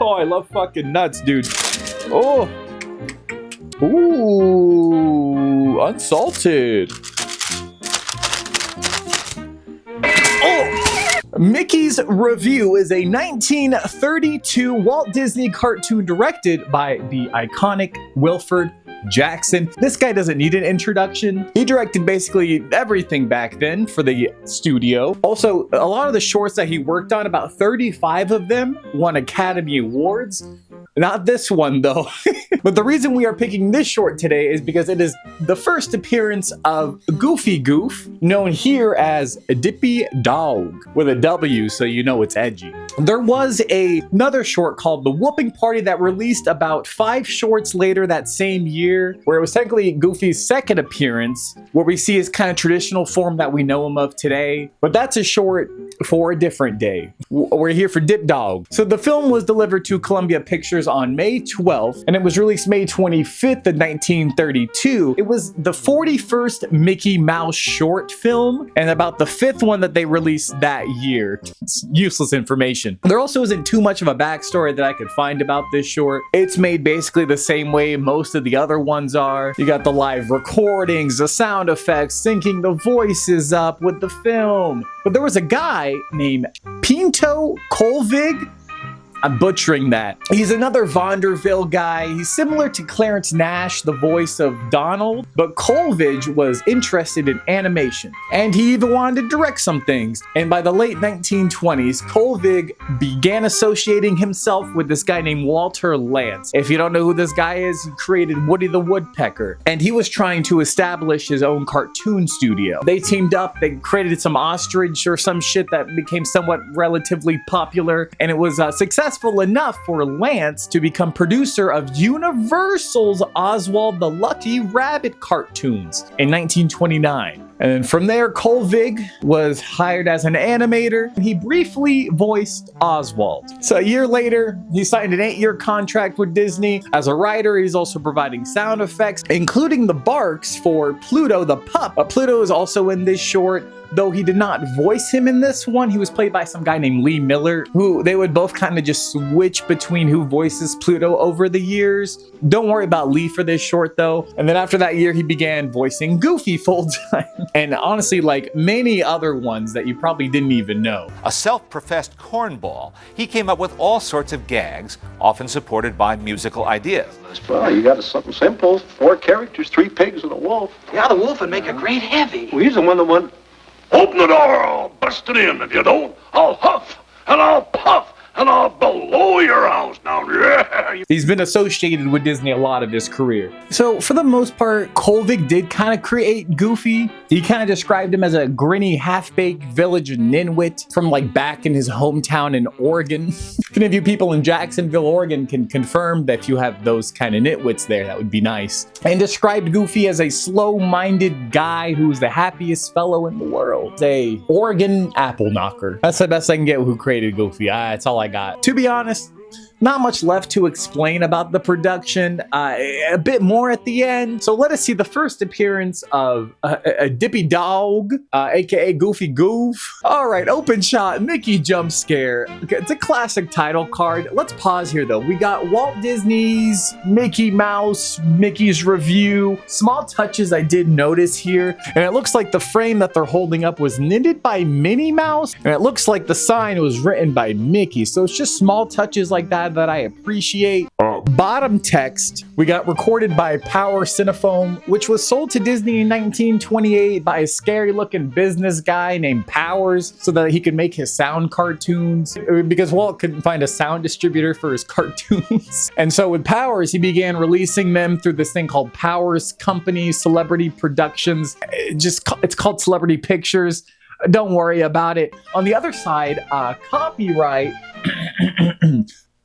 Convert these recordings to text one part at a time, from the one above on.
Oh, I love fucking nuts, dude. Oh. Ooh, unsalted. Oh! Mickey's Revue is a 1932 Walt Disney cartoon directed by the iconic Wilfred Jackson. This guy doesn't need an introduction. He directed basically everything back then for the studio. Also, a lot of the shorts that he worked on, about 35 of them, won Academy Awards. Not this one though. But the reason we are picking this short today is because it is the first appearance of Goofy Goof, known here as Dippy daWg, with a W so you know it's edgy. There was another short called The Whooping Party that released about 5 shorts later that same year, where it was technically Goofy's second appearance, where we see his kind of traditional form that we know him of today. But that's a short for a different day. We're here for Dip daWg. So the film was delivered to Columbia Pictures on May 12th, and it was released May 25th of 1932. It was the 41st Mickey Mouse short film, and about the 5th one that they released that year. It's useless information. There also isn't too much of a backstory that I could find about this short. It's made basically the same way most of the other ones are. You got the live recordings, the sound effects, syncing the voices up with the film. But there was a guy named Pinto Colvig. I'm butchering that. He's another Vonderville guy. He's similar to Clarence Nash, the voice of Donald, but Colvig was interested in animation, and he even wanted to direct some things. And by the late 1920s, Colvig began associating himself with this guy named Walter Lantz. If you don't know who this guy is, he created Woody the Woodpecker, and he was trying to establish his own cartoon studio. They teamed up, they created some ostrich or some shit that became somewhat relatively popular, and it was successful enough for Lance to become producer of Universal's Oswald the Lucky Rabbit cartoons in 1929. And then from there, Colvig was hired as an animator. He briefly voiced Oswald. So a year later, he signed an 8-year contract with Disney. As a writer, he's also providing sound effects, including the barks for Pluto the pup. Pluto is also in this short. Though he did not voice him in this one, he was played by some guy named Lee Miller, who they would both kind of just switch between who voices Pluto over the years. Don't worry about Lee for this short though. And then after that year, he began voicing Goofy full time. And honestly, like many other ones that you probably didn't even know. A self-professed cornball, he came up with all sorts of gags, often supported by musical ideas. Well, you got something simple. 4 characters, 3 pigs and a wolf. Yeah, the wolf would make a great heavy. Well, he's the one that won. Open the door, I'll bust it in. If you don't, I'll huff and I'll puff and I'll blow your house down. Yeah. He's been associated with Disney a lot of his career. So for the most part, Colvig did kind of create Goofy. He kind of described him as a grinny, half-baked village ninwit from like back in his hometown in Oregon. If any of you people in Jacksonville, Oregon can confirm that if you have those kind of nitwits there, that would be nice. And described Goofy as a slow-minded guy who's the happiest fellow in the world. A Oregon apple knocker. That's the best I can get with who created Goofy. That's all I got. To be honest, not much left to explain about the production, a bit more at the end. So let us see the first appearance of a Dippy daWg, aka Goofy Goof. All right, open shot, Mickey jump scare. Okay, it's a classic title card. Let's pause here though. We got Walt Disney's Mickey Mouse, Mickey's Revue. Small touches I did notice here, and it looks like the frame that they're holding up was knitted by Minnie Mouse, and it looks like the sign was written by Mickey. So it's just small touches like that I appreciate. Bottom text, we got recorded by Power Cinephone, which was sold to Disney in 1928 by a scary looking business guy named Powers so that he could make his sound cartoons, because Walt couldn't find a sound distributor for his cartoons. And so with Powers, he began releasing them through this thing called Powers Company Celebrity Productions. It's called Celebrity Pictures. Don't worry about it. On the other side, copyright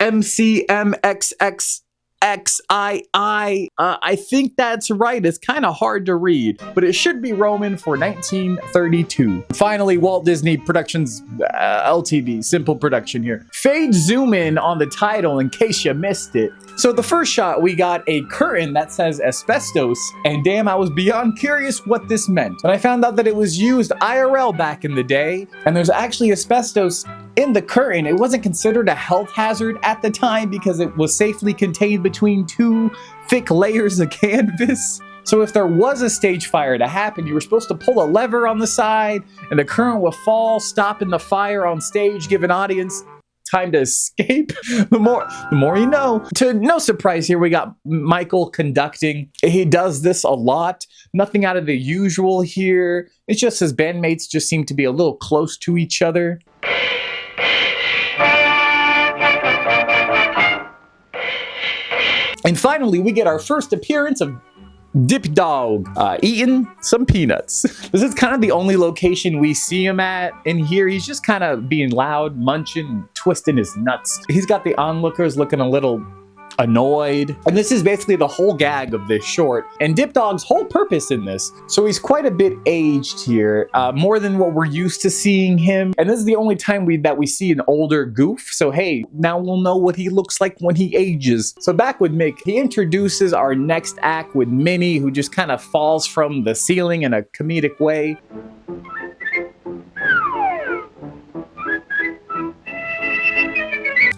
MCMXX I think that's right. It's kind of hard to read, but it should be Roman for 1932. Finally, Walt Disney Productions Ltd. Simple production here. Fade zoom in on the title in case you missed it. So the first shot, we got a curtain that says asbestos, and damn, I was beyond curious what this meant. And I found out that it was used IRL back in the day, and there's actually asbestos in the curtain. It wasn't considered a health hazard at the time because it was safely contained between two thick layers of canvas. So if there was a stage fire to happen, you were supposed to pull a lever on the side and the current would fall, stopping the fire on stage, giving audience time to escape. The more you know. To no surprise here, we got Michael conducting. He does this a lot. Nothing out of the usual here. It's just his bandmates just seem to be a little close to each other. And finally, we get our first appearance of daWg eating some peanuts. This is kind of the only location we see him at. In here, he's just kind of being loud, munching, twisting his nuts. He's got the onlookers looking a little annoyed. And this is basically the whole gag of this short and daWg's whole purpose in this. So he's quite a bit aged here, more than what we're used to seeing him. And this is the only time that we see an older Goof. So hey, now we'll know what he looks like when he ages. So back with Mick, he introduces our next act with Minnie, who just kind of falls from the ceiling in a comedic way.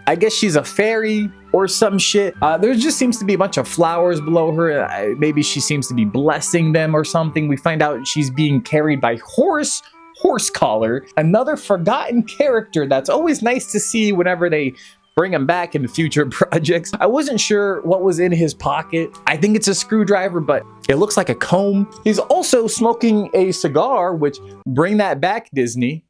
I guess she's a fairy or some shit. There just seems to be a bunch of flowers below her. Maybe she seems to be blessing them or something. We find out she's being carried by Horsecollar, another forgotten character that's always nice to see whenever they bring him back in future projects. I wasn't sure what was in his pocket. I think it's a screwdriver, but it looks like a comb. He's also smoking a cigar, which, bring that back, Disney.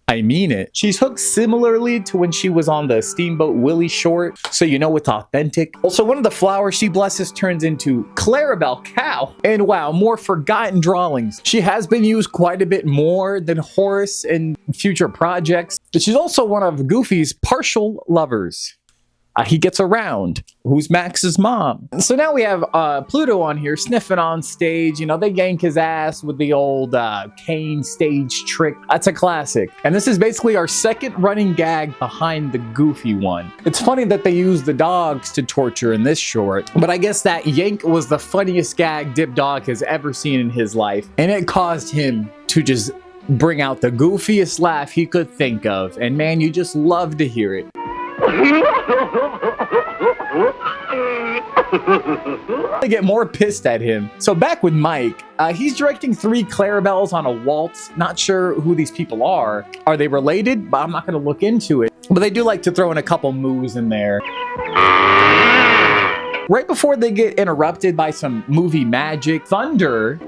I mean it. She's hooked similarly to when she was on the Steamboat Willie short, so you know it's authentic. Also, one of the flowers she blesses turns into Clarabelle Cow. And wow, more forgotten drawings. She has been used quite a bit more than Horace in future projects. But she's also one of Goofy's partial lovers. He gets around. Who's Max's mom? So now we have Pluto on here sniffing on stage. You know, they yank his ass with the old cane stage trick. That's a classic. And this is basically our second running gag behind the Goofy one. It's funny that they use the dogs to torture in this short, but I guess that yank was the funniest gag daWg has ever seen in his life. And it caused him to just bring out the goofiest laugh he could think of. And man, you just love to hear it. I get more pissed at him. So back with Mike, he's directing 3 Clarabelles on a waltz. Not sure who these people are. Are they related? But I'm not going to look into it. But they do like to throw in a couple moves in there. Right before they get interrupted by some movie magic, thunder.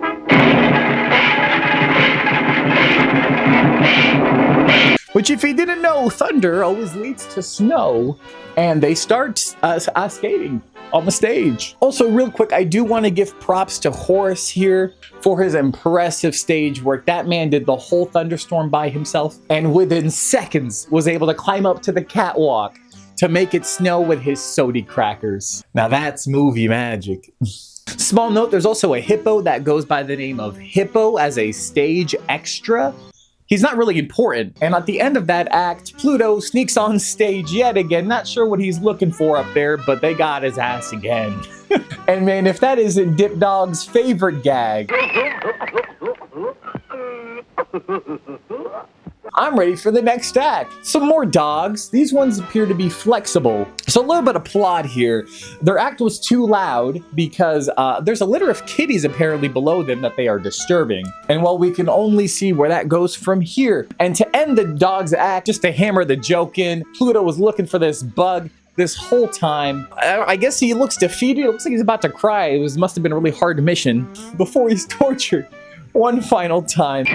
Which, if you didn't know, thunder always leads to snow, and they start skating on the stage. Also, real quick, I do want to give props to Horace here for his impressive stage work. That man did the whole thunderstorm by himself, and within seconds was able to climb up to the catwalk to make it snow with his sody crackers. Now that's movie magic. Small note, there's also a hippo that goes by the name of Hippo as a stage extra. He's not really important. And at the end of that act, Pluto sneaks on stage yet again. Not sure what he's looking for up there, but they got his ass again. And man, if that isn't daWg's favorite gag, I'm ready for the next act. Some more dogs. These ones appear to be flexible. So a little bit of plot here. Their act was too loud because there's a litter of kitties apparently below them that they are disturbing. And while we can only see where that goes from here. And to end the dog's act, just to hammer the joke in, Pluto was looking for this bug this whole time. I guess he looks defeated. It looks like he's about to cry. It must have been a really hard mission before he's tortured one final time.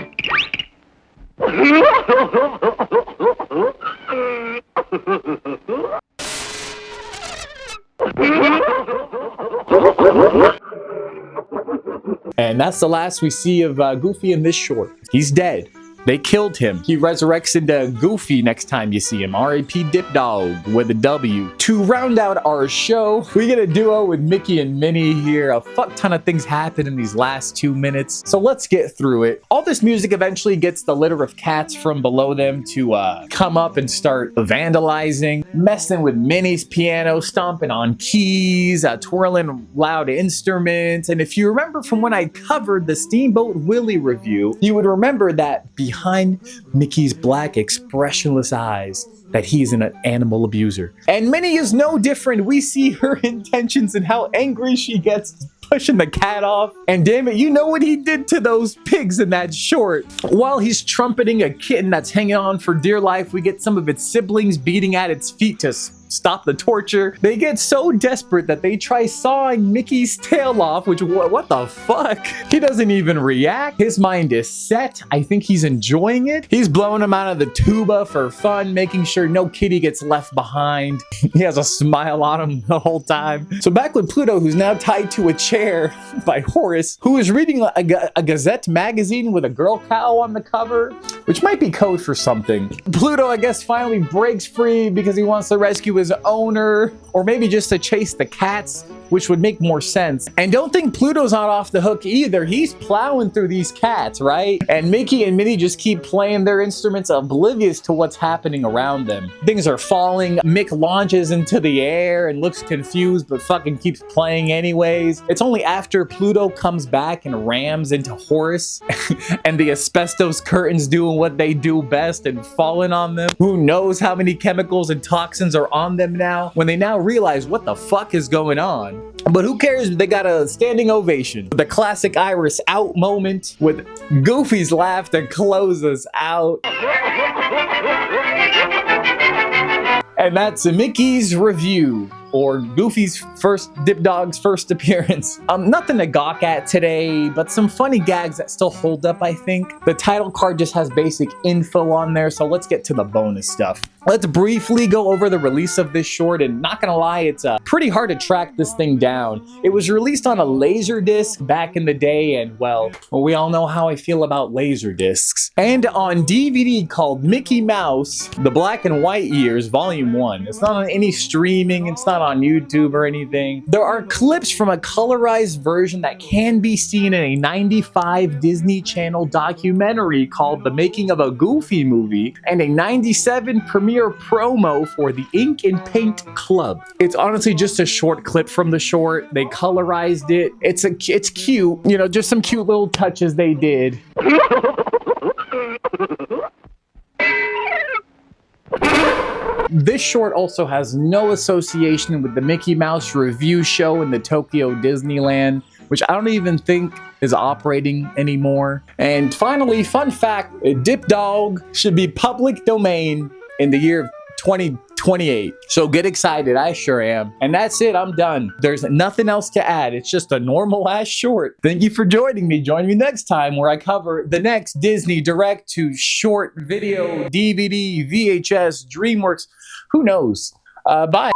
And that's the last we see of Goofy in this short. He's dead. They killed him. He resurrects into Goofy next time you see him. R.I.P. daWg with a W. To round out our show, we get a duo with Mickey and Minnie here. A fuck ton of things happen in these last 2 minutes, so let's get through it. All this music eventually gets the litter of cats from below them to come up and start vandalizing, messing with Minnie's piano, stomping on keys, twirling loud instruments. And if you remember from when I covered the Steamboat Willie review, you would remember that behind Mickey's black expressionless eyes, that he's an animal abuser. And Minnie is no different. We see her intentions and how angry she gets pushing the cat off. And damn it, you know what he did to those pigs in that short. While he's trumpeting a kitten that's hanging on for dear life, we get some of its siblings beating at its feet to stop the torture. They get so desperate that they try sawing Mickey's tail off, which, what the fuck? He doesn't even react. His mind is set. I think he's enjoying it. He's blowing him out of the tuba for fun, making sure no kitty gets left behind. He has a smile on him the whole time. So back with Pluto, who's now tied to a chair by Horace, who is reading a Gazette magazine with a girl cow on the cover, which might be code for something. Pluto, I guess, finally breaks free because he wants to rescue his owner, or maybe just to chase the cats, which would make more sense. And don't think Pluto's not off the hook either. He's plowing through these cats, right? And Mickey and Minnie just keep playing their instruments oblivious to what's happening around them. Things are falling. Mick launches into the air and looks confused, but fucking keeps playing anyways. It's only after Pluto comes back and rams into Horace and the asbestos curtains doing what they do best and falling on them. Who knows how many chemicals and toxins are on them now, when they now realize what the fuck is going on. But who cares? They got a standing ovation. The classic Iris out moment with Goofy's laugh to close us out. And that's Mickey's review, or Goofy's daWg's first appearance. Nothing to gawk at today, but some funny gags that still hold up, I think. The title card just has basic info on there, so let's get to the bonus stuff. Let's briefly go over the release of this short, and not gonna lie, it's pretty hard to track this thing down. It was released on a Laserdisc back in the day, and well, we all know how I feel about Laserdiscs. And on DVD called Mickey Mouse, The Black and White Years, Volume 1. It's not on any streaming, it's not on YouTube or anything. There are clips from a colorized version that can be seen in a '95 Disney Channel documentary called The Making of a Goofy Movie, and a '97 premiere promo for the Ink and Paint Club. It's honestly just a short clip from the short. They colorized it. It's cute, you know, just some cute little touches they did. This short also has no association with the Mickey Mouse Revue show in the Tokyo Disneyland, which I don't even think is operating anymore. And finally, fun fact, daWg should be public domain in the year 2028. So get excited, I sure am. And that's it, I'm done. There's nothing else to add. It's just a normal ass short. Thank you for joining me. Join me next time where I cover the next Disney direct to short video, DVD, VHS, DreamWorks, who knows. Bye.